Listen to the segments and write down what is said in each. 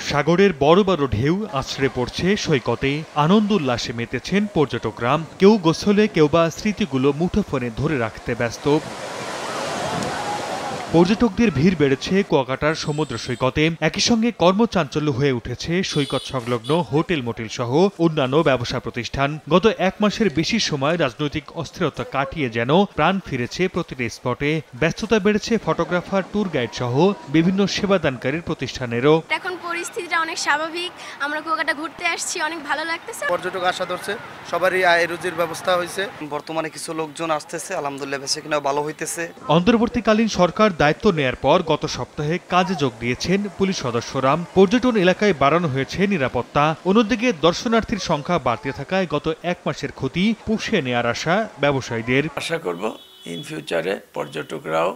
সাগরের বড় বড় ঢেউ আছড়ে পড়ছে সৈকতে, আনন্দ উল্লাসে মেতেছেন পর্যটকরা। কেউ গোসলে, কেউ বা স্মৃতিগুলো মুঠোফোনে ধরে রাখতে ব্যস্ত। পর্যটকদের ভিড় বেড়েছে কুয়াকাটার সমুদ্র সৈকতে। একই সঙ্গে কর্মচাঞ্চল্য হয়ে উঠেছে সৈকত সংলগ্ন হোটেল মোটেল সহ অন্যান্য ব্যবসা প্রতিষ্ঠান। গত এক মাসের বেশি সময় রাজনৈতিক অস্থিরতা কাটিয়ে যেন প্রাণ ফিরেছে প্রতিটি স্পটে। ব্যস্ততা বেড়েছে ফটোগ্রাফার, ট্যুর গাইড সহ বিভিন্ন সেবাদানকারীর প্রতিষ্ঠানেরও। এখন পরিস্থিতিটা অনেক স্বাভাবিক। আমরা কুয়াকাটা ঘুরতে আসছি, অনেক ভালো লাগতেছে। পর্যটক আশা ধরছে, সবারই আয় রুজির ব্যবস্থা হয়েছে। বর্তমানে কিছু লোকজন আসতেছে, আলহামদুলিল্লাহ বেচাকেনা ভালো হইতেছে। অন্তর্বর্তীকালীন সরকার দায়িত্ব নেয়ার পর গত সপ্তাহে কাজে যোগ দিয়েছেন পুলিশ সদস্যরা। পর্যটন এলাকায় বাড়ানো হয়েছে নিরাপত্তা। অন্যদিকে দর্শনার্থীর সংখ্যা বাড়তে থাকায় গত এক মাসের ক্ষতি পুষিয়ে নেয়ার আশা ব্যবসায়ীদের। আশা করব ইন ফিউচারে পর্যটকরাও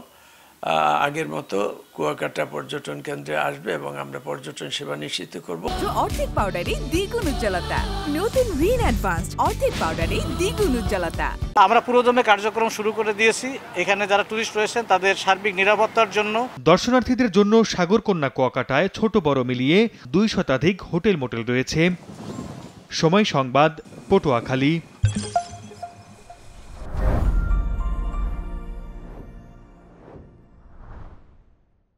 আগের মতো কুয়াকাটা পর্যটন কেন্দ্রে আসবে এবং আমরা পর্যটন সেবা নিশ্চিত করব। অর্ধেক পাউডারে দ্বিগুণ উজ্জ্বলতা, নতুন রিন অ্যাডভান্সড অর্ধেক পাউডারে দ্বিগুণ উজ্জ্বলতা। আমরা পুরোদমে কার্যক্রম শুরু করে দিয়েছি। এখানে যারা টুরিস্ট রয়েছেন তাদের সার্বিক নিরাপত্তার জন্য। দর্শনার্থীদের জন্য সাগরকন্যা কুয়াকাটায় ছোট বড় মিলিয়ে 2 শতাধিক হোটেল মোটেল রয়েছে। সময় সংবাদ, পটুয়াখালী।